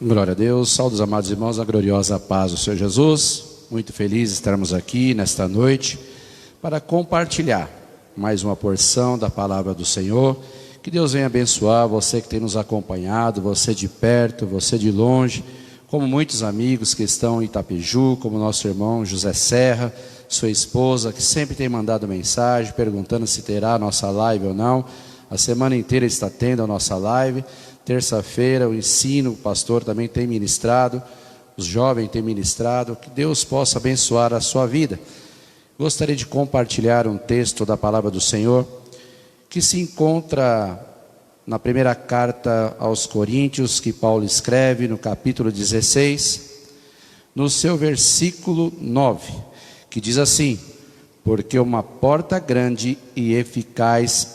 Glória a Deus, saúdos amados irmãos, a gloriosa paz do Senhor Jesus. Muito feliz de estarmos aqui nesta noite para compartilhar mais uma porção da palavra do Senhor. Que Deus venha abençoar você que tem nos acompanhado, você de perto, você de longe, como muitos amigos que estão em Itapiju, como nosso irmão José Serra, sua esposa, que sempre tem mandado mensagem perguntando se terá a nossa live ou não. A semana inteira está tendo a nossa live. Terça-feira o ensino, o pastor também tem ministrado, os jovens têm ministrado. Que Deus possa abençoar a sua vida. Gostaria de compartilhar um texto da palavra do Senhor que se encontra na primeira carta aos Coríntios, que Paulo escreve no capítulo 16, no seu versículo 9, que diz assim: porque uma porta grande e eficaz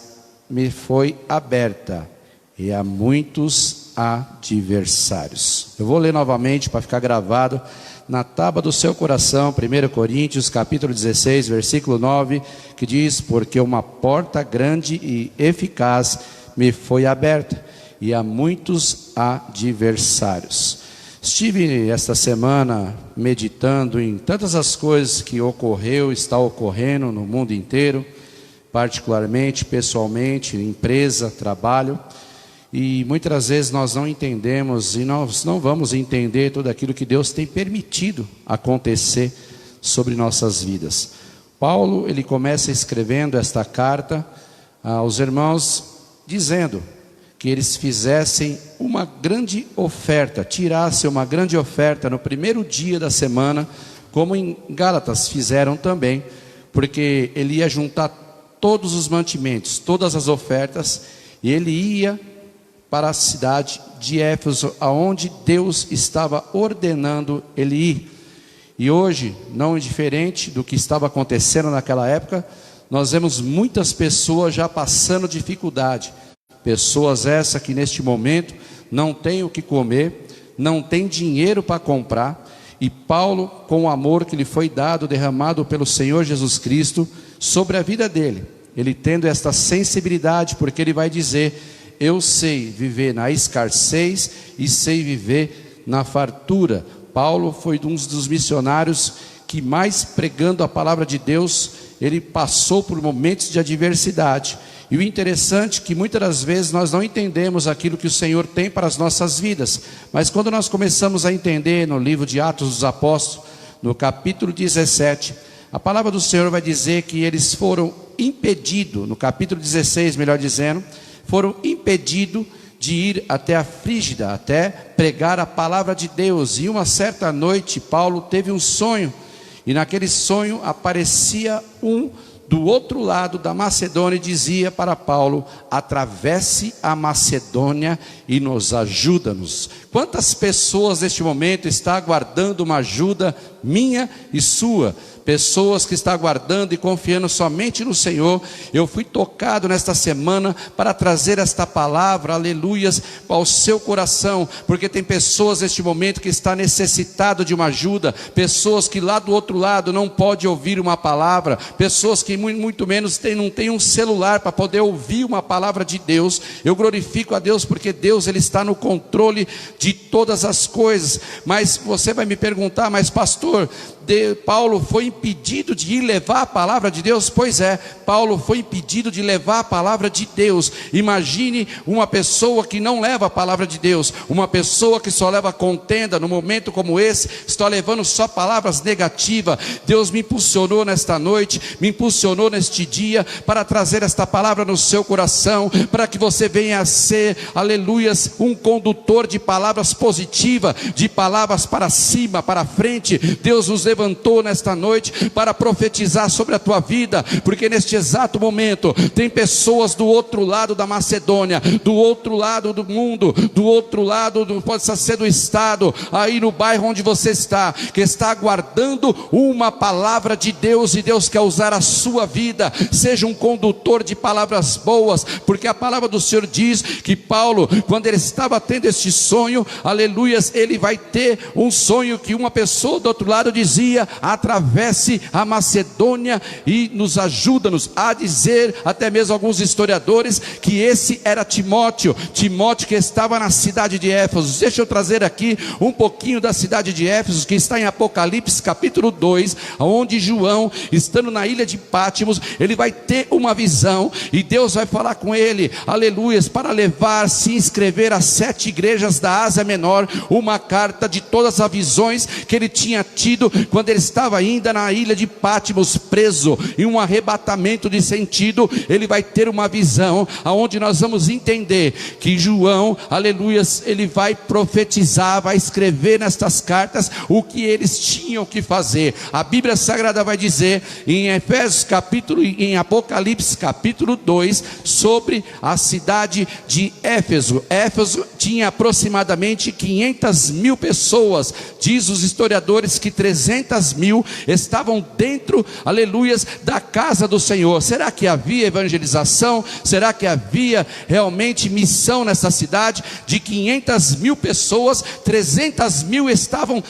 me foi aberta, e há muitos adversários. Eu vou ler novamente para ficar gravado na tábua do seu coração, 1 Coríntios capítulo 16, versículo 9, que diz: porque uma porta grande e eficaz me foi aberta, e há muitos adversários. Estive esta semana meditando em tantas as coisas que está ocorrendo no mundo inteiro, particularmente, pessoalmente, empresa, trabalho. E muitas vezes nós não entendemos e nós não vamos entender tudo aquilo que Deus tem permitido acontecer sobre nossas vidas. Paulo, ele começa escrevendo esta carta aos irmãos, dizendo que eles fizessem uma grande oferta, tirassem uma grande oferta no primeiro dia da semana, como em Gálatas fizeram também, porque ele ia juntar todos os mantimentos, todas as ofertas, e ele ia para a cidade de Éfeso, aonde Deus estava ordenando ele ir. E hoje, não diferente do que estava acontecendo naquela época, nós vemos muitas pessoas já passando dificuldade. Pessoas essas que neste momento não têm o que comer, não têm dinheiro para comprar. E Paulo, com o amor que lhe foi dado, derramado pelo Senhor Jesus Cristo, sobre a vida dele, ele tendo esta sensibilidade, porque ele vai dizer: eu sei viver na escassez e sei viver na fartura. Paulo foi um dos missionários que mais, pregando a palavra de Deus, ele passou por momentos de adversidade. E o interessante é que muitas das vezes nós não entendemos aquilo que o Senhor tem para as nossas vidas. Mas quando nós começamos a entender no livro de Atos dos Apóstolos, no capítulo 17, a palavra do Senhor vai dizer que eles foram impedidos, no capítulo 16, melhor dizendo, foram impedidos de ir até a Frígida, até pregar a palavra de Deus. E uma certa noite Paulo teve um sonho, e naquele sonho aparecia do outro lado da Macedônia, e dizia para Paulo: atravesse a Macedônia e nos ajuda-nos. Quantas pessoas neste momento estão aguardando uma ajuda minha e sua? Pessoas que estão aguardando e confiando somente no Senhor. Eu fui tocado nesta semana para trazer esta palavra, aleluias, ao seu coração, porque tem pessoas neste momento que estão necessitadas de uma ajuda, pessoas que lá do outro lado não podem ouvir uma palavra, pessoas que muito menos não têm um celular para poder ouvir uma palavra de Deus. Eu glorifico a Deus, porque Deus, ele está no controle de todas as coisas. Mas você vai me perguntar: mas pastor, Paulo foi impedido de ir levar a palavra de Deus? Pois é, Paulo foi impedido de levar a palavra de Deus. Imagine uma pessoa que não leva a palavra de Deus, uma pessoa que só leva contenda. No momento como esse, está levando só palavras negativas. Deus me impulsionou nesta noite, me impulsionou neste dia, para trazer esta palavra no seu coração, para que você venha a ser, aleluias, um condutor de palavras positivas, de palavras para cima, para frente. Deus nos levantou nesta noite para profetizar sobre a tua vida, porque neste exato momento tem pessoas do outro lado da Macedônia, do outro lado do mundo, do outro lado pode ser do estado, aí no bairro onde você está, que está aguardando uma palavra de Deus, e Deus quer usar a sua vida. Seja um condutor de palavras boas, porque a palavra do Senhor diz que Paulo, quando ele estava tendo este sonho, aleluias, ele vai ter um sonho que uma pessoa do outro lado dizia: dizia: atravesse a Macedônia e nos ajuda-nos a dizer, até mesmo alguns historiadores, que esse era Timóteo que estava na cidade de Éfeso. Deixa eu trazer aqui um pouquinho da cidade de Éfeso, que está em Apocalipse capítulo 2, onde João, estando na ilha de Pátimos, ele vai ter uma visão, e Deus vai falar com ele, aleluias, para levar, se inscrever às 7 igrejas da Ásia Menor, uma carta de todas as visões que ele tinha tido, quando ele estava ainda na ilha de Pátimos, preso, em um arrebatamento de sentido. Ele vai ter uma visão, aonde nós vamos entender que João, aleluias, ele vai profetizar, vai escrever nestas cartas o que eles tinham que fazer. A Bíblia Sagrada vai dizer em Efésios capítulo, em Apocalipse capítulo 2, sobre a cidade de Éfeso. Éfeso tinha aproximadamente 500.000 pessoas. Diz os historiadores que 300.000 estavam dentro, aleluias, da casa do Senhor. Será que havia evangelização? Será que havia realmente missão nessa cidade? De 500.000 pessoas, 300.000 estavam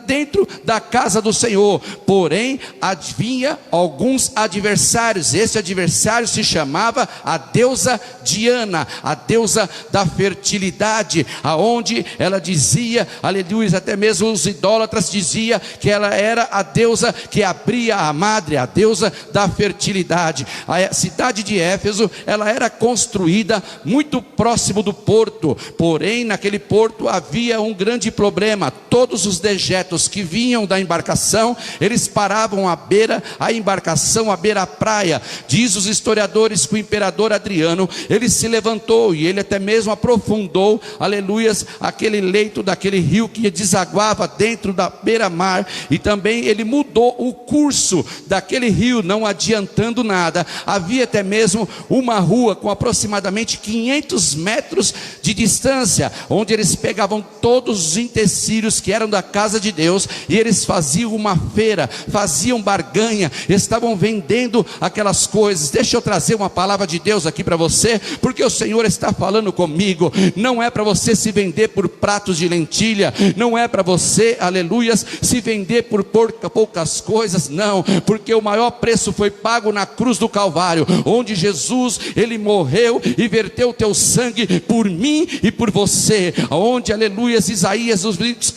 dentro da casa do Senhor. Porém, havia alguns adversários. Esse adversário se chamava a deusa Diana, a deusa da fertilidade, aonde ela dizia, aleluia, até mesmo os idólatras diziam que ela era a deusa que abria a madre, a deusa da fertilidade. A cidade de Éfeso, ela era construída muito próximo do porto, porém naquele porto havia um grande problema. Todos os dejetos que vinham da embarcação, eles paravam à beira a embarcação, à beira a praia. Diz os historiadores que o imperador Adriano, ele se levantou e ele até mesmo aprofundou, aleluias, aquele leito daquele rio que desaguava dentro da beira-mar, e também ele mudou o curso daquele rio, não adiantando nada. Havia até mesmo uma rua com aproximadamente 500 metros de distância, onde eles pegavam todos os utensílios que eram da casa de Deus, e eles faziam uma feira, faziam barganha, estavam vendendo aquelas coisas. Deixa eu trazer uma palavra de Deus aqui para você, porque o Senhor está falando comigo. Não é para você se vender por pratos de lentilha, não é para você, aleluias, se vender por poucas coisas, não, porque o maior preço foi pago na cruz do Calvário, onde Jesus, ele morreu e verteu o teu sangue por mim e por você, onde, aleluias, Isaías,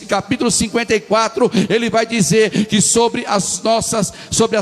capítulo 54, ele vai dizer que sobre as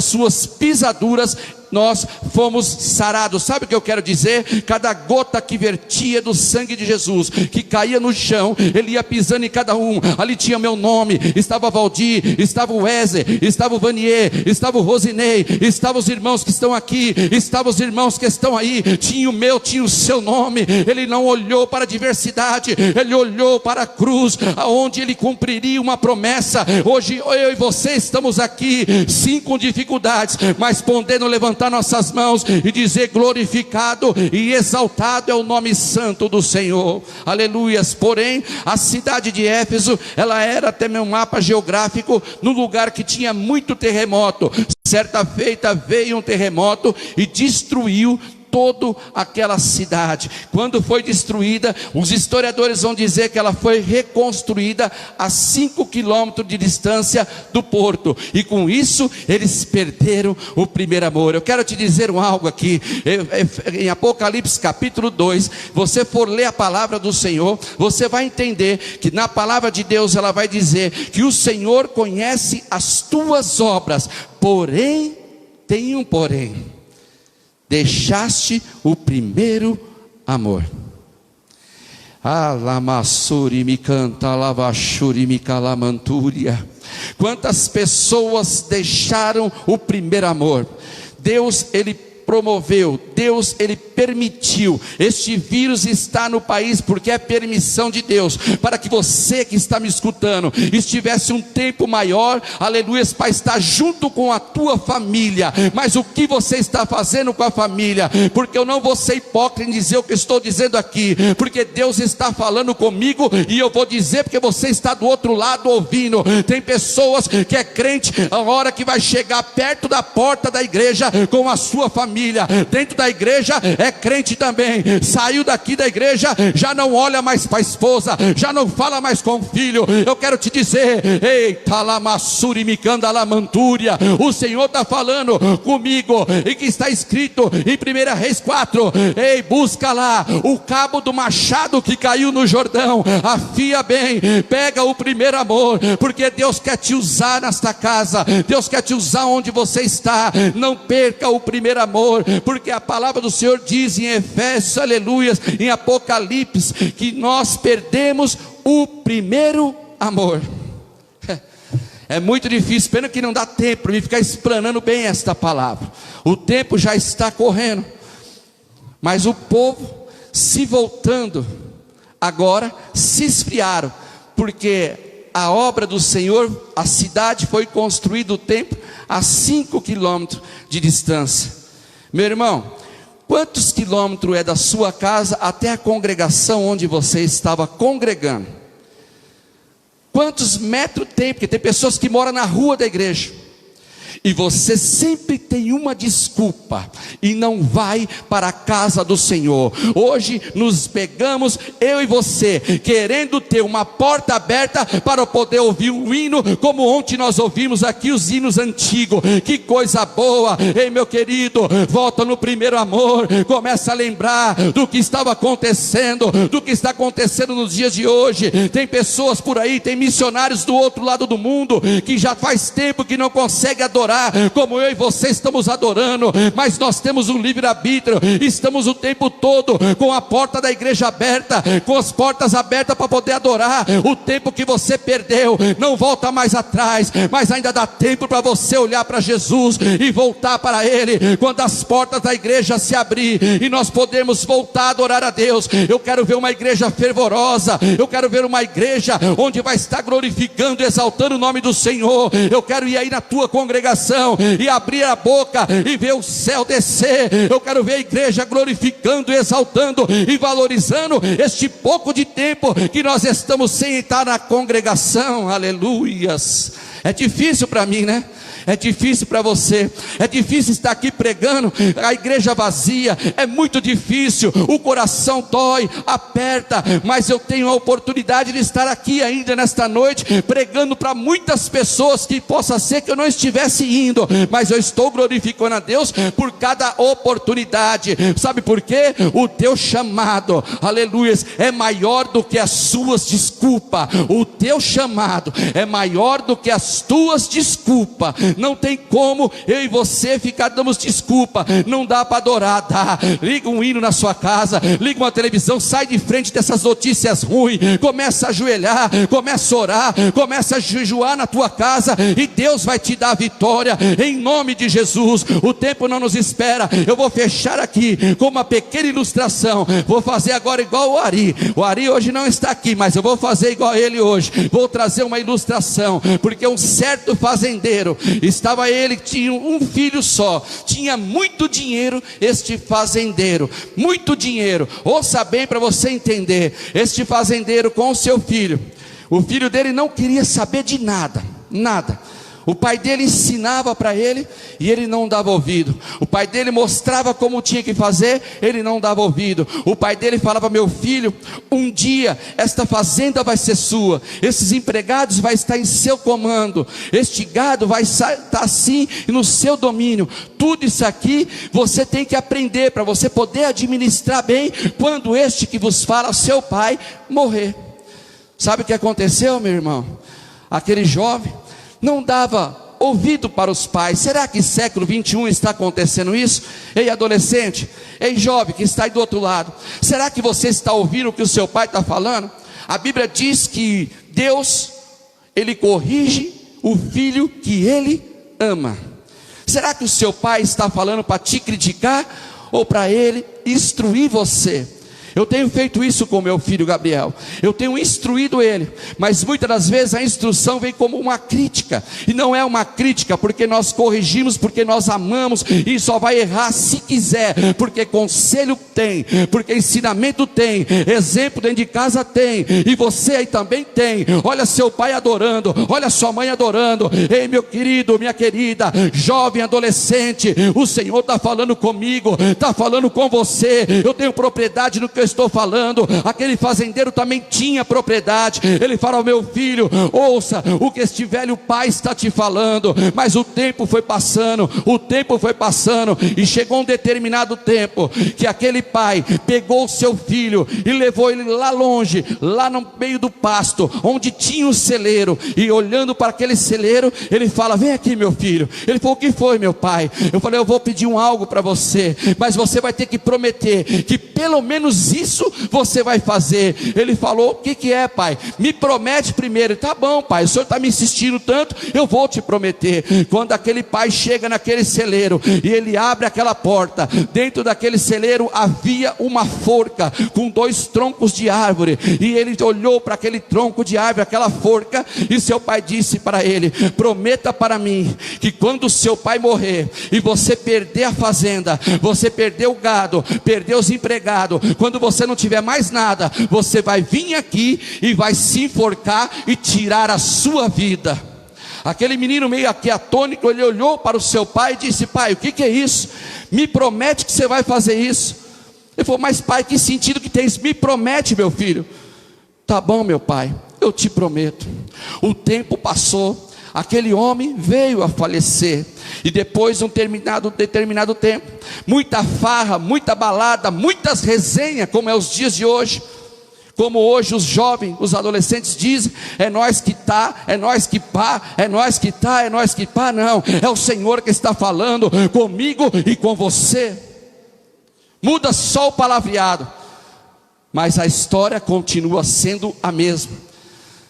suas pisaduras nós fomos sarados. Sabe o que eu quero dizer? Cada gota que vertia do sangue de Jesus, que caía no chão, ele ia pisando em cada um. Ali tinha meu nome, estava Valdir, estava o Wesley, estava o Vanier, estava o Rosinei, estavam os irmãos que estão aqui, estavam os irmãos que estão aí. Tinha o meu, tinha o seu nome. Ele não olhou para a diversidade, ele olhou para a cruz, aonde ele cumpriria uma promessa. Hoje eu e você estamos aqui, sim, com dificuldades, mas podendo levantar nossas mãos e dizer: glorificado e exaltado é o nome santo do Senhor, aleluias. Porém, a cidade de Éfeso, ela era, até meu mapa geográfico, num lugar que tinha muito terremoto. Certa feita veio um terremoto e destruiu toda aquela cidade. Quando foi destruída, os historiadores vão dizer que ela foi reconstruída a 5 quilômetros de distância do porto, e com isso eles perderam o primeiro amor. Eu quero te dizer algo aqui, em Apocalipse capítulo 2, você for ler a palavra do Senhor, você vai entender que na palavra de Deus ela vai dizer que o Senhor conhece as tuas obras, porém, tem um porém: deixaste o primeiro amor. Alamassuri me canta, lavachuri me calamantúria. Quantas pessoas deixaram o primeiro amor? Deus, ele promoveu, Deus, ele permitiu. Este vírus está no país porque é permissão de Deus, para que você que está me escutando estivesse um tempo maior, aleluia, para estar junto com a tua família. Mas o que você está fazendo com a família? Porque eu não vou ser hipócrita em dizer o que estou dizendo aqui, porque Deus está falando comigo, e eu vou dizer porque você está do outro lado ouvindo. Tem pessoas que é crente, a hora que vai chegar perto da porta da igreja com a sua família, família, dentro da igreja é crente também, saiu daqui da igreja, já não olha mais para a esposa, já não fala mais com o filho. Eu quero te dizer, eita lamassuri micanda lamantúria, o Senhor está falando comigo, e que está escrito em 1 Reis 4, ei, busca lá o cabo do machado que caiu no Jordão, afia bem, pega o primeiro amor, porque Deus quer te usar nesta casa, Deus quer te usar onde você está. Não perca o primeiro amor, porque a palavra do Senhor diz em Efésios, aleluias, em Apocalipse, que nós perdemos o primeiro amor. É muito difícil, pena que não dá tempo para mim ficar explanando bem esta palavra, o tempo já está correndo, mas o povo se voltando, agora se esfriaram, porque a obra do Senhor, a cidade foi construída, o templo, a 5 quilômetros de distância. Meu irmão, quantos quilômetros é da sua casa até a congregação onde você estava congregando? Quantos metros tem? Porque tem pessoas que moram na rua da igreja, e você sempre tem uma desculpa e não vai para a casa do Senhor. Hoje nos pegamos, eu e você, querendo ter uma porta aberta para poder ouvir um hino, como ontem nós ouvimos aqui os hinos antigos. Que coisa boa! Ei, meu querido, volta no primeiro amor, começa a lembrar do que estava acontecendo, do que está acontecendo nos dias de hoje. Tem pessoas por aí, tem missionários do outro lado do mundo, que já faz tempo que não conseguem adorar como eu e você estamos adorando, mas nós temos um livre-arbítrio, estamos o tempo todo com a porta da igreja aberta, com as portas abertas para poder adorar. O tempo que você perdeu não volta mais atrás, mas ainda dá tempo para você olhar para Jesus e voltar para Ele, quando as portas da igreja se abrir e nós podemos voltar a adorar a Deus. Eu quero ver uma igreja fervorosa, eu quero ver uma igreja onde vai estar glorificando e exaltando o nome do Senhor. Eu quero ir aí na tua congregação e abrir a boca e ver o céu descer. Eu quero ver a igreja glorificando, exaltando e valorizando este pouco de tempo que nós estamos sem estar na congregação. Aleluias. É difícil para mim, né? É difícil para você, é difícil estar aqui pregando, a igreja vazia, é muito difícil, o coração dói, aperta, mas eu tenho a oportunidade de estar aqui ainda nesta noite, pregando para muitas pessoas, que possa ser que eu não estivesse indo, mas eu estou glorificando a Deus por cada oportunidade. Sabe por quê? O teu chamado, aleluia, é maior do que as suas desculpas. O teu chamado é maior do que as tuas desculpas. Não tem como eu e você ficar dando desculpa, não dá para adorar. Dá, liga um hino na sua casa, liga uma televisão, sai de frente dessas notícias ruins, começa a ajoelhar, começa a orar, começa a jejuar na tua casa, e Deus vai te dar a vitória, em nome de Jesus. O tempo não nos espera. Eu vou fechar aqui com uma pequena ilustração, vou fazer agora igual o Ari hoje não está aqui, mas eu vou fazer igual a ele hoje, vou trazer uma ilustração, porque um certo fazendeiro, estava ele, tinha um filho só, tinha muito dinheiro. Este fazendeiro, muito dinheiro, ouça bem para você entender. Este fazendeiro com o seu filho, o filho dele não queria saber de nada, nada. O pai dele ensinava para ele e ele não dava ouvido. O pai dele mostrava como tinha que fazer, ele não dava ouvido. O pai dele falava: meu filho, um dia esta fazenda vai ser sua, esses empregados vai estar em seu comando, este gado vai estar assim no seu domínio. Tudo isso aqui você tem que aprender para você poder administrar bem quando este que vos fala, seu pai, morrer. Sabe o que aconteceu, meu irmão? Aquele jovem não dava ouvido para os pais. Será que século 21 está acontecendo isso? Ei, adolescente, ei, jovem que está aí do outro lado, será que você está ouvindo o que o seu pai está falando? A Bíblia diz que Deus, Ele corrige o filho que Ele ama. Será que o seu pai está falando para te criticar ou para Ele instruir você? Eu tenho feito isso com meu filho Gabriel, eu tenho instruído ele, mas muitas das vezes a instrução vem como uma crítica, e não é uma crítica, porque nós corrigimos, porque nós amamos, e só vai errar se quiser, porque conselho tem, porque ensinamento tem, exemplo dentro de casa tem, e você aí também tem. Olha seu pai adorando, olha sua mãe adorando. Ei, meu querido, minha querida, jovem, adolescente, o Senhor está falando comigo, está falando com você. Eu tenho propriedade no que eu estou falando. Aquele fazendeiro também tinha propriedade. Ele fala ao meu filho: ouça o que este velho pai está te falando. Mas o tempo foi passando, e chegou um determinado tempo que aquele pai pegou o seu filho e levou ele lá longe, lá no meio do pasto, onde tinha o celeiro. E olhando para aquele celeiro, ele fala: vem aqui, meu filho. Ele falou: o que foi, meu pai? Eu falei: eu vou pedir algo para você, mas você vai ter que prometer que pelo menos isso você vai fazer. Ele falou: o que é, pai? Me promete primeiro. Tá bom, pai, o senhor está me insistindo tanto, eu vou te prometer. Quando aquele pai chega naquele celeiro e ele abre aquela porta, dentro daquele celeiro havia uma forca com 2 troncos de árvore, e ele olhou para aquele tronco de árvore, aquela forca, e seu pai disse para ele: prometa para mim que quando seu pai morrer e você perder a fazenda, você perder o gado, perder os empregados, quando você não tiver mais nada, você vai vir aqui e vai se enforcar e tirar a sua vida. Aquele menino meio aqui atônito, ele olhou para o seu pai e disse: pai, o que é isso? Me promete que você vai fazer isso. Ele falou: mas pai, que sentido que tem isso? Me promete, meu filho. Tá bom, meu pai, eu te prometo. O tempo passou, aquele homem veio a falecer, e depois de um determinado tempo, muita farra, muita balada, muitas resenhas, como é os dias de hoje. Como hoje os jovens, os adolescentes dizem: é nós que tá, é nós que pá, é nós que tá, é nós que pá. Não, é o Senhor que está falando comigo e com você. Muda só o palavreado, mas a história continua sendo a mesma.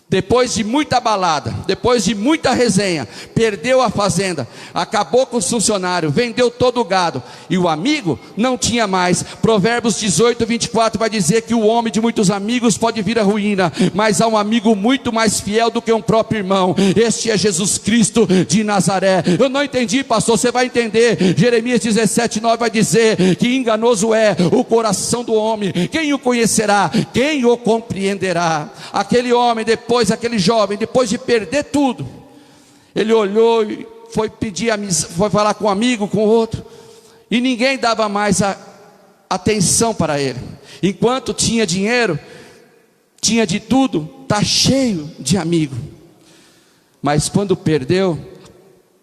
Depois de muita balada, depois de muita resenha, perdeu a fazenda, acabou com os funcionários, vendeu todo o gado, e o amigo não tinha mais. Provérbios 18, 24 vai dizer que o homem de muitos amigos pode vir à ruína, mas há um amigo muito mais fiel do que um próprio irmão. Este é Jesus Cristo de Nazaré. Eu não entendi, pastor, você vai entender. Jeremias 17, 9 vai dizer que enganoso é o coração do homem, quem o conhecerá, quem o compreenderá? Aquele homem, depois aquele jovem, depois de perder tudo, ele olhou e foi foi falar com um amigo, com outro, e ninguém dava mais atenção para ele. Enquanto tinha dinheiro, tinha de tudo, está cheio de amigo, mas quando perdeu,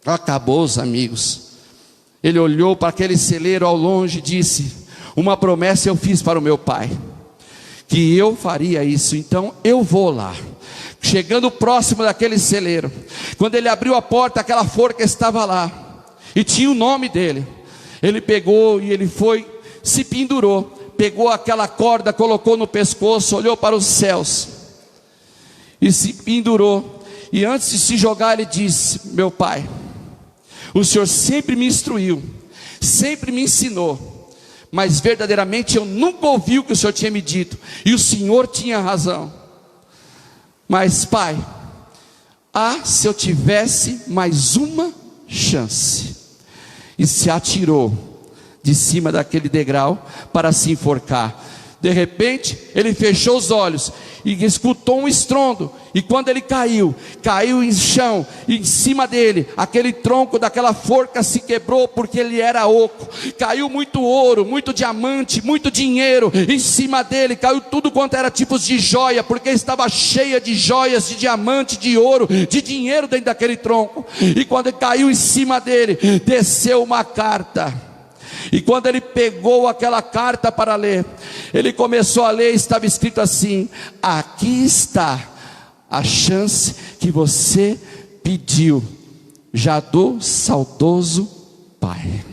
acabou os amigos. Ele olhou para aquele celeiro ao longe e disse: uma promessa eu fiz para o meu pai, que eu faria isso, então eu vou lá. Chegando próximo daquele celeiro, quando ele abriu a porta, aquela forca estava lá, e tinha o nome dele. Ele pegou e ele foi, se pendurou, pegou aquela corda, colocou no pescoço, olhou para os céus, e se pendurou, e antes de se jogar ele disse: meu pai, o Senhor sempre me instruiu, sempre me ensinou, mas verdadeiramente eu nunca ouvi o que o Senhor tinha me dito, e o Senhor tinha razão. Mas pai, se eu tivesse mais uma chance. E se atirou de cima daquele degrau para se enforcar. De repente ele fechou os olhos e escutou um estrondo, e quando ele caiu em chão, e em cima dele, aquele tronco daquela forca se quebrou, porque ele era oco. Caiu muito ouro, muito diamante, muito dinheiro em cima dele, caiu tudo quanto era tipos de joia, porque estava cheia de joias, de diamante, de ouro, de dinheiro dentro daquele tronco. E quando ele caiu em cima dele, desceu uma carta. E quando ele pegou aquela carta para ler, ele começou a ler, estava escrito assim: aqui está a chance que você pediu, já do saudoso pai.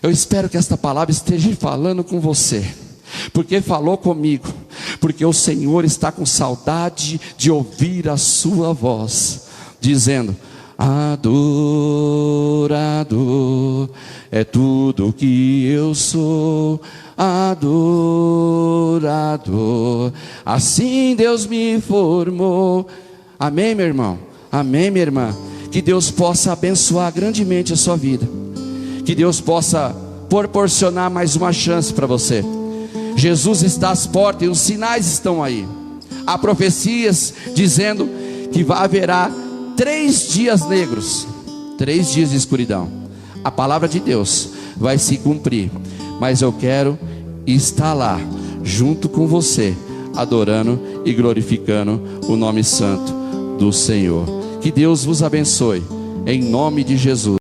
Eu espero que esta palavra esteja falando com você, porque falou comigo, porque o Senhor está com saudade de ouvir a sua voz, dizendo: Adorador é tudo que eu sou. Adorador, assim Deus me formou. Amém, meu irmão? Amém, minha irmã? Que Deus possa abençoar grandemente a sua vida. Que Deus possa proporcionar mais uma chance para você. Jesus está às portas e os sinais estão aí. Há profecias dizendo que haverá 3 dias negros, 3 dias de escuridão. A palavra de Deus vai se cumprir, mas eu quero estar lá junto com você, adorando e glorificando o nome santo do Senhor. Que Deus vos abençoe, em nome de Jesus.